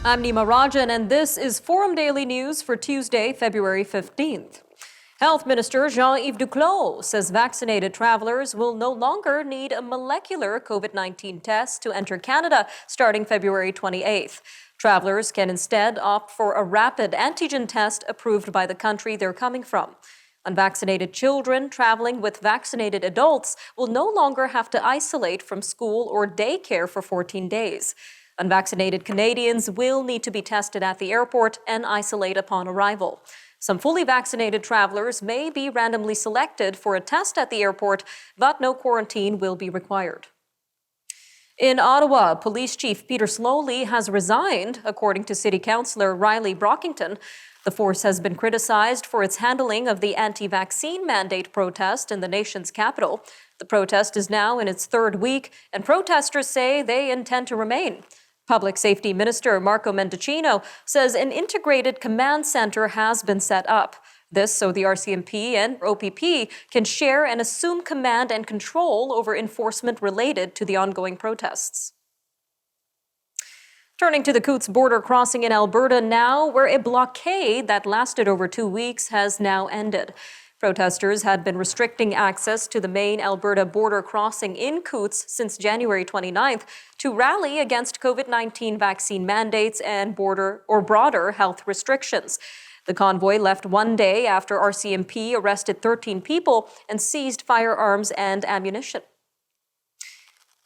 I'm Nima Rajan, and this is Forum Daily News for Tuesday, February 15th. Health Minister Jean-Yves Duclos says vaccinated travelers will no longer need a molecular COVID-19 test to enter Canada starting February 28th. Travelers can instead opt for a rapid antigen test approved by the country they're coming from. Unvaccinated children traveling with vaccinated adults will no longer have to isolate from school or daycare for 14 days. Unvaccinated Canadians will need to be tested at the airport and isolate upon arrival. Some fully vaccinated travelers may be randomly selected for a test at the airport, but no quarantine will be required. In Ottawa, Police Chief Peter Slowly has resigned, according to City Councillor Riley Brockington. The force has been criticized for its handling of the anti-vaccine mandate protest in the nation's capital. The protest is now in its third week, and protesters say they intend to remain. Public Safety Minister Marco Mendicino says an integrated command center has been set up. This so the RCMP and OPP can share and assume command and control over enforcement related to the ongoing protests. Turning to the Coutts border crossing in Alberta now, where a blockade that lasted over 2 weeks has now ended. Protesters had been restricting access to the main Alberta border crossing in Coutts since January 29th to rally against COVID-19 vaccine mandates and broader health restrictions. The convoy left one day after RCMP arrested 13 people and seized firearms and ammunition.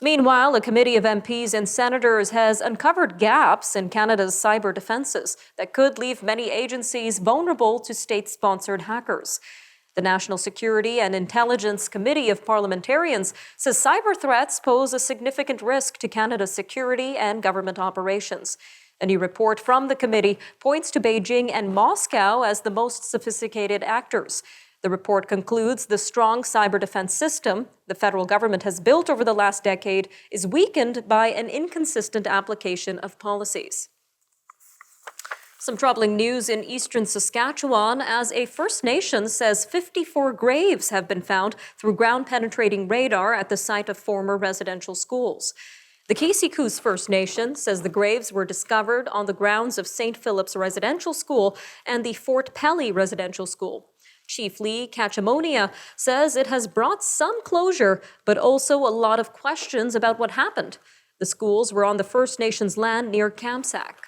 Meanwhile, a committee of MPs and senators has uncovered gaps in Canada's cyber defenses that could leave many agencies vulnerable to state-sponsored hackers. The National Security and Intelligence Committee of Parliamentarians says cyber threats pose a significant risk to Canada's security and government operations. A new report from the committee points to Beijing and Moscow as the most sophisticated actors. The report concludes the strong cyber defense system the federal government has built over the last decade is weakened by an inconsistent application of policies. Some troubling news in eastern Saskatchewan as a First Nation says 54 graves have been found through ground-penetrating radar at the site of former residential schools. The Kisiku's First Nation says the graves were discovered on the grounds of St. Philip's Residential School and the Fort Pelly Residential School. Chief Lee Kachamonia says it has brought some closure, but also a lot of questions about what happened. The schools were on the First Nations land near Kamsack.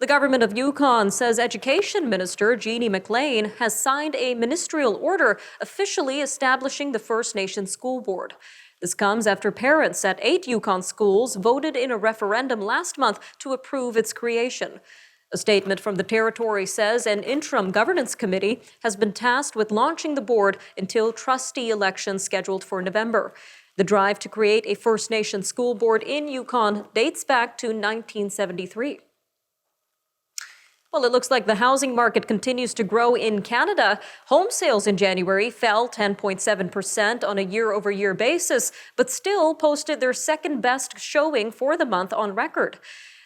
The government of Yukon says Education Minister Jeannie McLean has signed a ministerial order officially establishing the First Nations School Board. This comes after parents at 8 Yukon schools voted in a referendum last month to approve its creation. A statement from the territory says an interim governance committee has been tasked with launching the board until trustee elections scheduled for November. The drive to create a First Nations school board in Yukon dates back to 1973. Well, it looks like the housing market continues to grow in Canada. Home sales in January fell 10.7% on a year-over-year basis, but still posted their second-best showing for the month on record.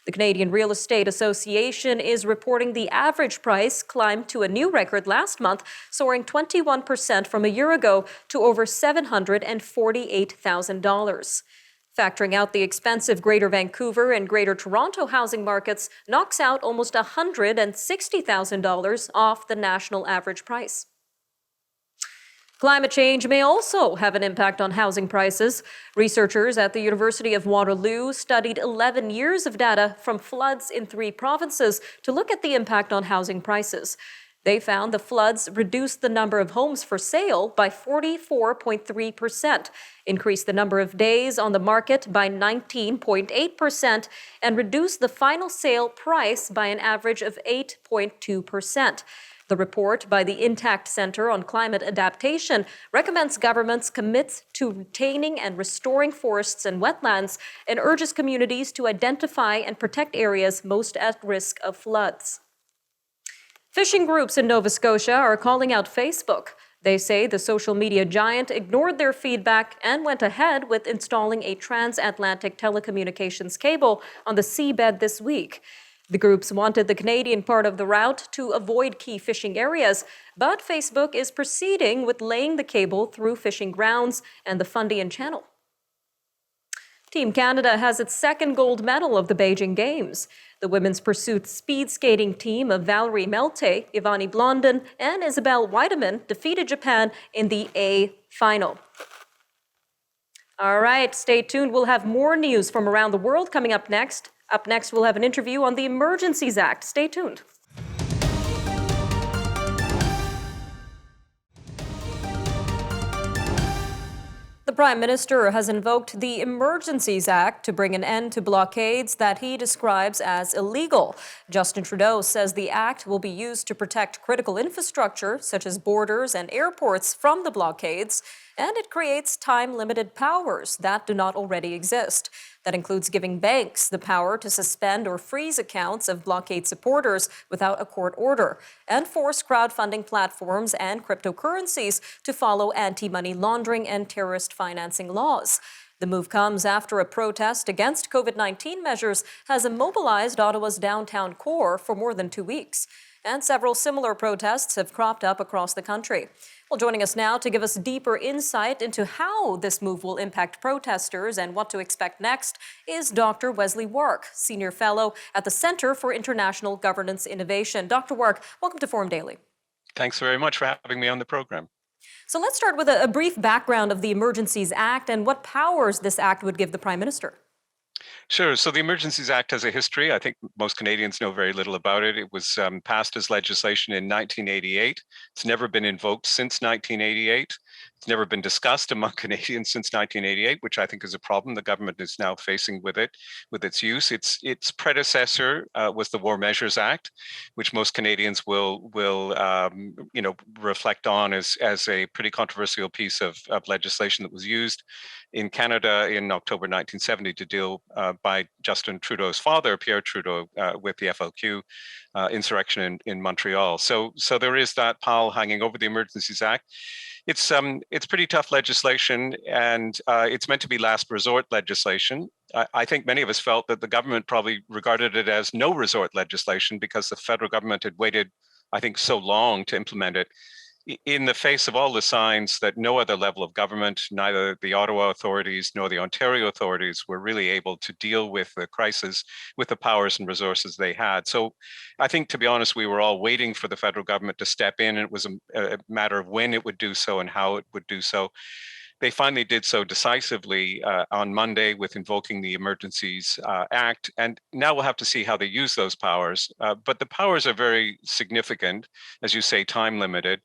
The Canadian Real Estate Association is reporting the average price climbed to a new record last month, soaring 21% from a year ago to over $748,000. Factoring out the expensive Greater Vancouver and Greater Toronto housing markets knocks out almost $160,000 off the national average price. Climate change may also have an impact on housing prices. Researchers at the University of Waterloo studied 11 years of data from floods in 3 provinces to look at the impact on housing prices. They found the floods reduced the number of homes for sale by 44.3%, increased the number of days on the market by 19.8%, and reduced the final sale price by an average of 8.2%. The report by the Intact Centre on Climate Adaptation recommends governments commit to retaining and restoring forests and wetlands and urges communities to identify and protect areas most at risk of floods. Fishing groups in Nova Scotia are calling out Facebook. They say the social media giant ignored their feedback and went ahead with installing a transatlantic telecommunications cable on the seabed this week. The groups wanted the Canadian part of the route to avoid key fishing areas, but Facebook is proceeding with laying the cable through fishing grounds and the Fundian Channel. Team Canada has its second gold medal of the Beijing Games. The women's pursuit speed skating team of Valerie Melte, Ivani Blondin, and Isabelle Weideman defeated Japan in the A final. All right, stay tuned. We'll have more news from around the world coming up next. Up next, we'll have an interview on the Emergencies Act. Stay tuned. The Prime Minister has invoked the Emergencies Act to bring an end to blockades that he describes as illegal. Justin Trudeau says the act will be used to protect critical infrastructure, such as borders and airports, from the blockades, and it creates time-limited powers that do not already exist. That includes giving banks the power to suspend or freeze accounts of blockade supporters without a court order, and force crowdfunding platforms and cryptocurrencies to follow anti-money laundering and terrorist financing laws. The move comes after a protest against COVID-19 measures has immobilized Ottawa's downtown core for more than 2 weeks. And several similar protests have cropped up across the country. Well, joining us now to give us deeper insight into how this move will impact protesters and what to expect next is Dr. Wesley Wark, Senior Fellow at the Center for International Governance Innovation. Dr. Wark, welcome to Forum Daily. Thanks very much for having me on the program. So let's start with a brief background of the Emergencies Act and what powers this act would give the Prime Minister. Sure. So the Emergencies Act has a history. I think most Canadians know very little about it. It was passed as legislation in 1988. It's never been invoked since 1988. It's never been discussed among Canadians since 1988, which I think is a problem the government is now facing with it, with its use. Its predecessor was the War Measures Act, which most Canadians will reflect on as a pretty controversial piece of legislation that was used in Canada in October 1970 to deal by Justin Trudeau's father, Pierre Trudeau, with the FLQ insurrection in Montreal. So there is that pall hanging over the Emergencies Act. It's pretty tough legislation, and it's meant to be last resort legislation. I think many of us felt that the government probably regarded it as no resort legislation because the federal government had waited, I think, so long to implement it, in the face of all the signs that no other level of government, neither the Ottawa authorities nor the Ontario authorities, were really able to deal with the crisis with the powers and resources they had. So I think, to be honest, we were all waiting for the federal government to step in, and it was a matter of when it would do so and how it would do so. They finally did so decisively on Monday with invoking the Emergencies Act, and now we'll have to see how they use those powers. But the powers are very significant, as you say, time limited.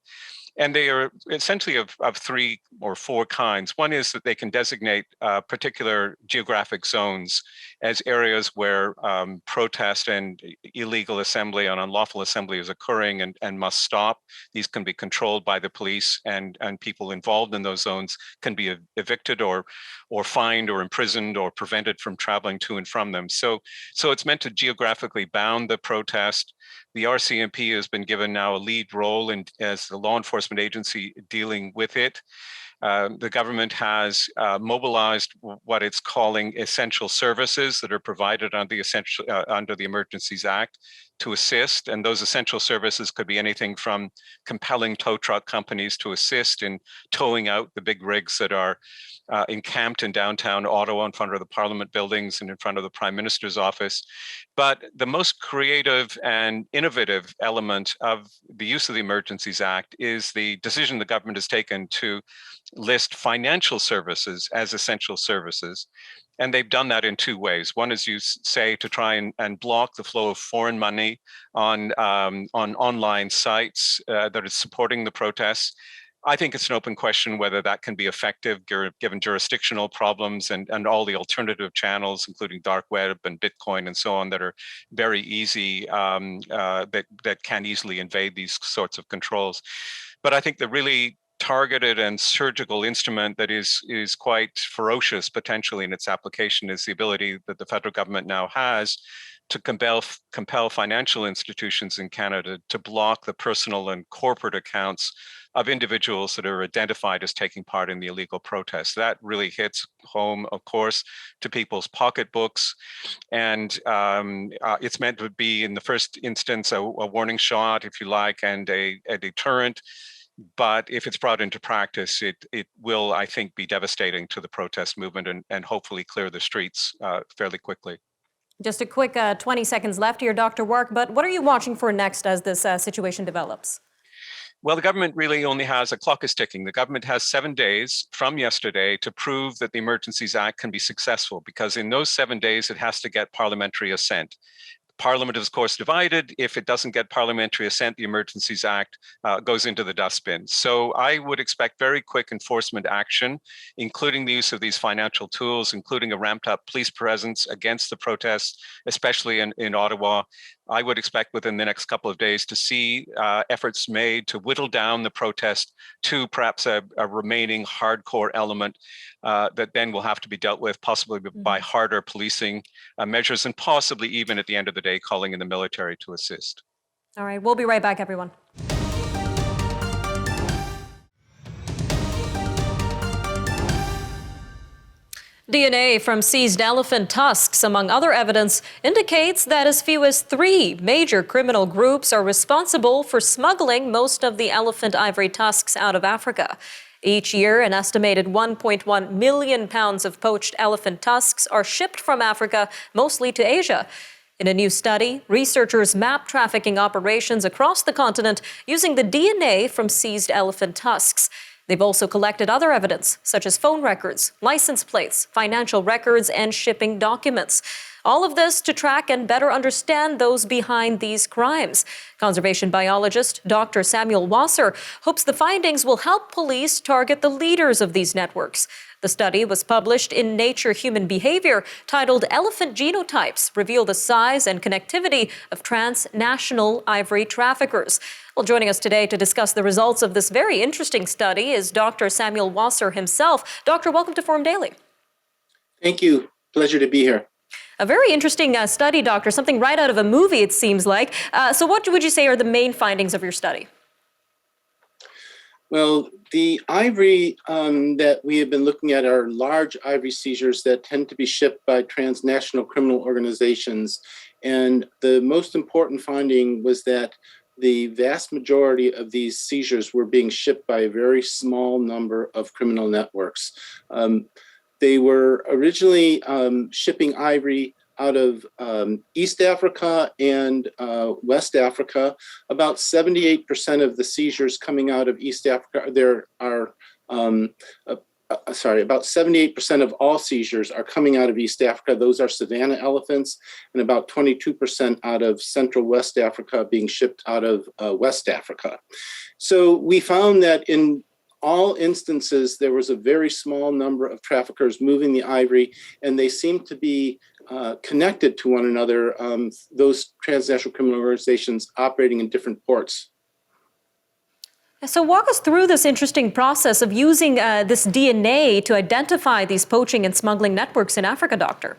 And they are essentially of 3 or 4 kinds. One is that they can designate particular geographic zones as areas where protest and illegal assembly and unlawful assembly is occurring and must stop. These can be controlled by the police, and people involved in those zones can be evicted or fined or imprisoned or prevented from traveling to and from them. So it's meant to geographically bound the protest. The RCMP has been given now a lead role as the law enforcement agency dealing with it. The government has mobilized what it's calling essential services that are provided under the Emergencies Act to assist. And those essential services could be anything from compelling tow truck companies to assist in towing out the big rigs that are encamped in downtown Ottawa in front of the Parliament buildings and in front of the Prime Minister's office. But the most creative and innovative element of the use of the Emergencies Act is the decision the government has taken to list financial services as essential services. And they've done that in 2 ways. One is, you say, to try and block the flow of foreign money on online sites that are supporting the protests. I think it's an open question whether that can be effective given jurisdictional problems and all the alternative channels, including dark web and Bitcoin and so on, that are very easy, that can easily invade these sorts of controls. But I think the really targeted and surgical instrument that is quite ferocious potentially in its application is the ability that the federal government now has to compel financial institutions in Canada to block the personal and corporate accounts of individuals that are identified as taking part in the illegal protests. That really hits home, of course, to people's pocketbooks. And it's meant to be, in the first instance, a warning shot, if you like, and a deterrent. But if it's brought into practice, it will, I think, be devastating to the protest movement and hopefully clear the streets fairly quickly. Just a quick 20 seconds left here, Dr. Wark, but what are you watching for next as this situation develops? Well, the government really only has a clock is ticking. The government has 7 days from yesterday to prove that the Emergencies Act can be successful, because in those 7 days, it has to get parliamentary assent. Parliament is, of course, divided. If it doesn't get parliamentary assent, the Emergencies Act goes into the dustbin. So I would expect very quick enforcement action, including the use of these financial tools, including a ramped up police presence against the protests, especially in Ottawa. I would expect within the next couple of days to see efforts made to whittle down the protest to perhaps a remaining hardcore element that then will have to be dealt with, possibly by harder policing measures, and possibly even at the end of the day, calling in the military to assist. All right, we'll be right back, everyone. DNA from seized elephant tusks, among other evidence, indicates that as few as 3 major criminal groups are responsible for smuggling most of the elephant ivory tusks out of Africa. Each year, an estimated 1.1 million pounds of poached elephant tusks are shipped from Africa, mostly to Asia. In a new study, researchers map trafficking operations across the continent using the DNA from seized elephant tusks. They've also collected other evidence, such as phone records, license plates, financial records, and shipping documents. All of this to track and better understand those behind these crimes. Conservation biologist Dr. Samuel Wasser hopes the findings will help police target the leaders of these networks. The study was published in Nature Human Behavior, titled Elephant Genotypes Reveal the Size and Connectivity of Transnational Ivory Traffickers. Well, joining us today to discuss the results of this very interesting study is Dr. Samuel Wasser himself. Doctor, welcome to Forum Daily. Thank you. Pleasure to be here. A very interesting study, Doctor, something right out of a movie, it seems like. So what would you say are the main findings of your study? Well, the ivory that we have been looking at are large ivory seizures that tend to be shipped by transnational criminal organizations. And the most important finding was that the vast majority of these seizures were being shipped by a very small number of criminal networks. They were originally shipping ivory out of East Africa and West Africa. About 78% of the seizures coming out of East Africa, about 78% of all seizures are coming out of East Africa. Those are savanna elephants, and about 22% out of Central West Africa being shipped out of West Africa. So we found that in all instances, there was a very small number of traffickers moving the ivory, and they seemed to be connected to one another, those transnational criminal organizations operating in different ports. So walk us through this interesting process of using this DNA to identify these poaching and smuggling networks in Africa, Doctor.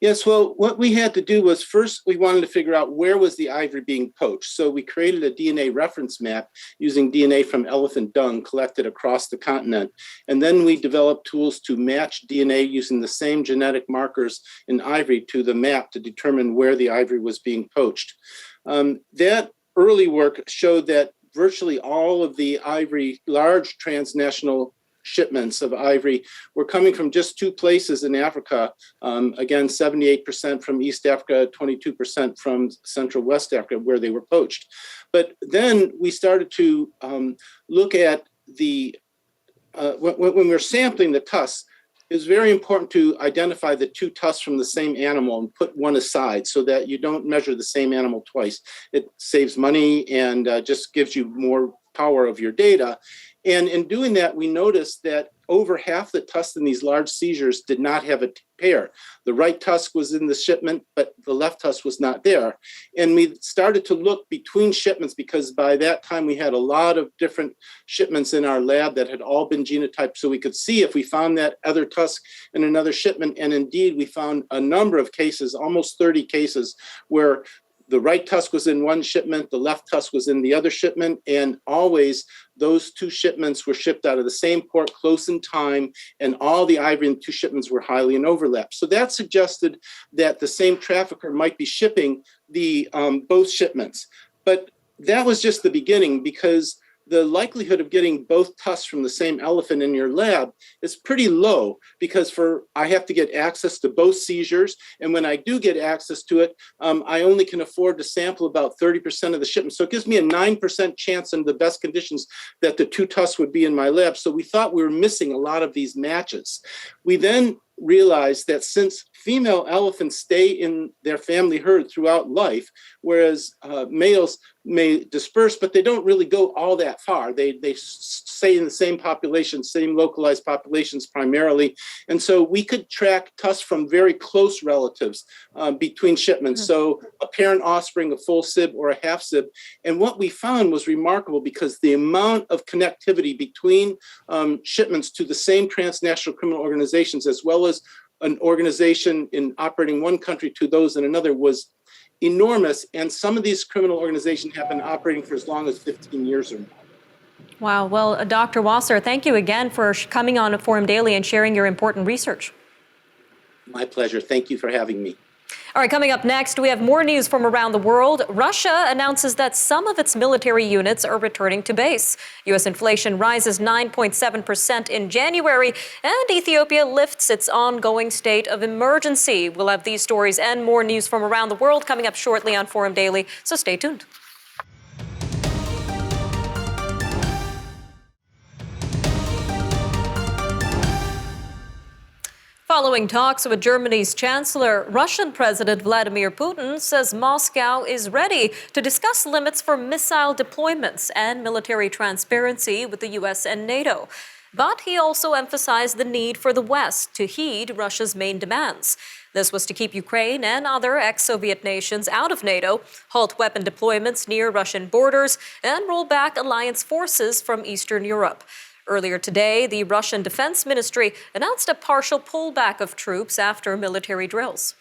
Yes, well, what we had to do was first we wanted to figure out where was the ivory being poached. So we created a DNA reference map using DNA from elephant dung collected across the continent. And then we developed tools to match DNA using the same genetic markers in ivory to the map to determine where the ivory was being poached. That early work showed that virtually all of the ivory, large transnational shipments of ivory were coming from just 2 places in Africa. Again, 78% from East Africa, 22% from Central West Africa, where they were poached. But then we started to look at when we were sampling the tusks, it was very important to identify the 2 tusks from the same animal and put one aside so that you don't measure the same animal twice. It saves money and just gives you more power of your data. And in doing that, we noticed that over half the tusks in these large seizures did not have a pair. The right tusk was in the shipment, but the left tusk was not there. And we started to look between shipments because by that time we had a lot of different shipments in our lab that had all been genotyped. So we could see if we found that other tusk in another shipment. And indeed, we found a number of cases, almost 30 cases, where the right tusk was in one shipment, the left tusk was in the other shipment, and always those 2 shipments were shipped out of the same port close in time, and all the ivory in 2 shipments were highly in overlap. So that suggested that the same trafficker might be shipping the both shipments. But that was just the beginning, because the likelihood of getting both tusks from the same elephant in your lab is pretty low, because I have to get access to both seizures. And when I do get access to it, I only can afford to sample about 30% of the shipment. So it gives me a 9% chance in the best conditions that the two tusks would be in my lab. So we thought we were missing a lot of these matches. We then realized that since female elephants stay in their family herd throughout life, whereas males may disperse, but they don't really go all that far. They stay in the same population, same localized populations primarily. And so we could track tusks from very close relatives between shipments. So a parent offspring, a full sib or a half sib. And what we found was remarkable, because the amount of connectivity between shipments to the same transnational criminal organizations, as well as an organization in operating one country to those in another, was enormous. And some of these criminal organizations have been operating for as long as 15 years or more. Wow. Well, Dr. Wasser, thank you again for coming on Forum Daily and sharing your important research. My pleasure. Thank you for having me. All right, coming up next, we have more news from around the world. Russia announces that some of its military units are returning to base. U.S. inflation rises 9.7% in January, and Ethiopia lifts its ongoing state of emergency. We'll have these stories and more news from around the world coming up shortly on Forum Daily, so stay tuned. Following talks with Germany's Chancellor, Russian President Vladimir Putin says Moscow is ready to discuss limits for missile deployments and military transparency with the U.S. and NATO. But he also emphasized the need for the West to heed Russia's main demands. This was to keep Ukraine and other ex-Soviet nations out of NATO, halt weapon deployments near Russian borders, and roll back alliance forces from Eastern Europe. Earlier today, the Russian Defense Ministry announced a partial pullback of troops after military drills.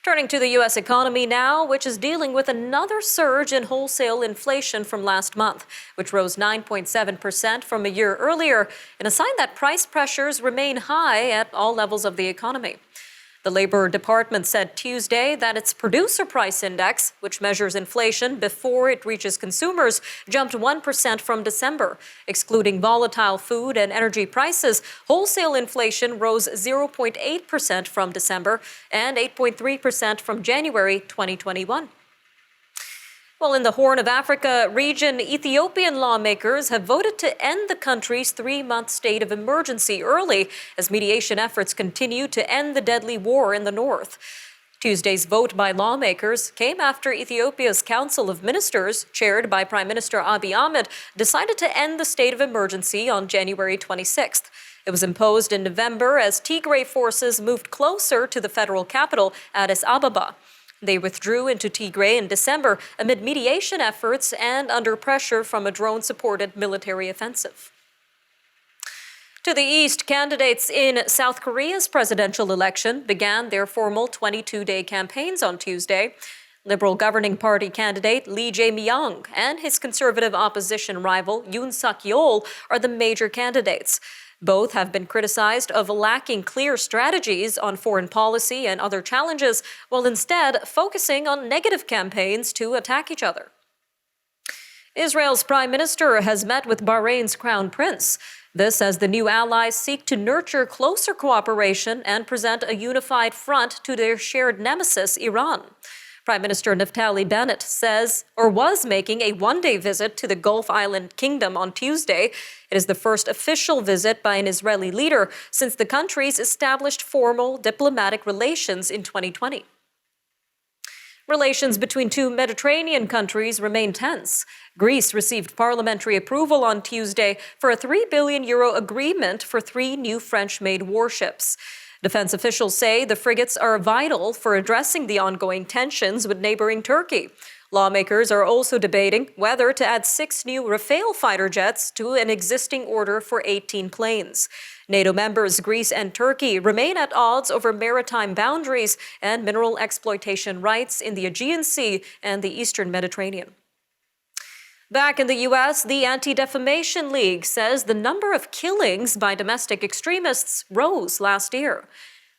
Turning to the U.S. economy now, which is dealing with another surge in wholesale inflation from last month, which rose 9.7% from a year earlier, and a sign that price pressures remain high at all levels of the economy. The Labor Department said Tuesday that its producer price index, which measures inflation before it reaches consumers, jumped 1% from December. Excluding volatile food and energy prices, wholesale inflation rose 0.8% from December and 8.3% from January 2021. Well, in the Horn of Africa region, Ethiopian lawmakers have voted to end the country's 3-month state of emergency early as mediation efforts continue to end the deadly war in the north. Tuesday's vote by lawmakers came after Ethiopia's Council of Ministers, chaired by Prime Minister Abiy Ahmed, decided to end the state of emergency on January 26th. It was imposed in November as Tigray forces moved closer to the federal capital, Addis Ababa. They withdrew into Tigray in December amid mediation efforts and under pressure from a drone-supported military offensive. To the east, candidates in South Korea's presidential election began their formal 22-day campaigns on Tuesday. Liberal governing party candidate Lee Jae-myung and his conservative opposition rival Yoon Suk-yeol are the major candidates. Both have been criticized of lacking clear strategies on foreign policy and other challenges, while instead focusing on negative campaigns to attack each other. Israel's prime minister has met with Bahrain's crown prince. This as the new allies seek to nurture closer cooperation and present a unified front to their shared nemesis, Iran. Prime Minister Naftali Bennett says, or was making a one-day visit to the Gulf Island Kingdom on Tuesday. It is the first official visit by an Israeli leader since the countries established formal diplomatic relations in 2020. Relations between two Mediterranean countries remain tense. Greece received parliamentary approval on Tuesday for a €3 billion agreement for 3 new French-made warships. Defense officials say the frigates are vital for addressing the ongoing tensions with neighboring Turkey. Lawmakers are also debating whether to add 6 new Rafale fighter jets to an existing order for 18 planes. NATO members Greece and Turkey remain at odds over maritime boundaries and mineral exploitation rights in the Aegean Sea and the Eastern Mediterranean. Back in the U.S., the Anti-Defamation League says the number of killings by domestic extremists rose last year.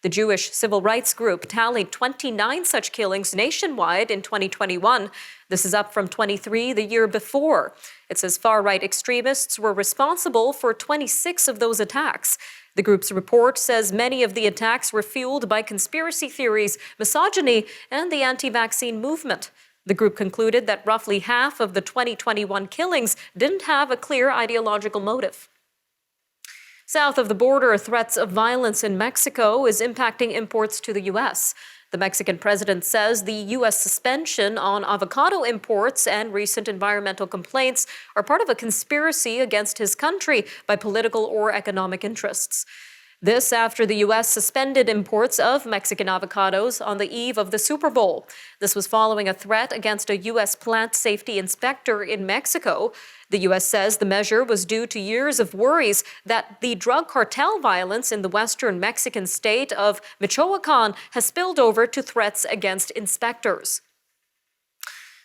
The Jewish civil rights group tallied 29 such killings nationwide in 2021. This is up from 23 the year before. It says far-right extremists were responsible for 26 of those attacks. The group's report says many of the attacks were fueled by conspiracy theories, misogyny, and the anti-vaccine movement. The group concluded that roughly half of the 2021 killings didn't have a clear ideological motive. South of the border, threats of violence in Mexico is impacting imports to the U.S. The Mexican president says the U.S. suspension on avocado imports and recent environmental complaints are part of a conspiracy against his country by political or economic interests. This after the U.S. suspended imports of Mexican avocados on the eve of the Super Bowl. This was following a threat against a U.S. plant safety inspector in Mexico. The U.S. says the measure was due to years of worries that the drug cartel violence in the western Mexican state of Michoacan has spilled over to threats against inspectors.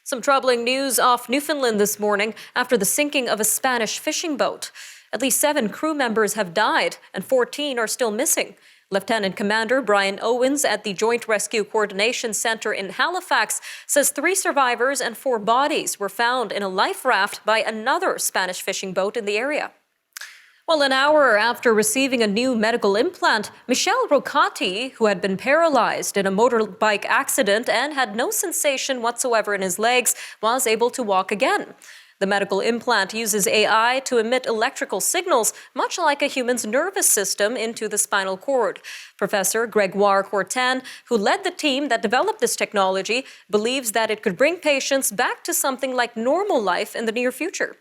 Some troubling news off Newfoundland this morning after the sinking of a Spanish fishing boat. At least 7 crew members have died and 14 are still missing. Lieutenant Commander Brian Owens at the Joint Rescue Coordination Center in Halifax says 3 survivors and 4 bodies were found in a life raft by another Spanish fishing boat in the area. Well, an hour after receiving a new medical implant, Michel Rocati, who had been paralyzed in a motorbike accident and had no sensation whatsoever in his legs, was able to walk again. The medical implant uses AI to emit electrical signals, much like a human's nervous system, into the spinal cord. Professor Gregoire Courtin, who led the team that developed this technology, believes that it could bring patients back to something like normal life in the near future.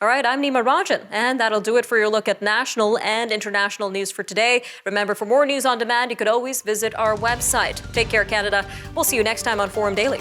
All right, I'm Nima Rajan, and that'll do it for your look at national and international news for today. Remember, for more news on demand, you could always visit our website. Take care, Canada. We'll see you next time on Forum Daily.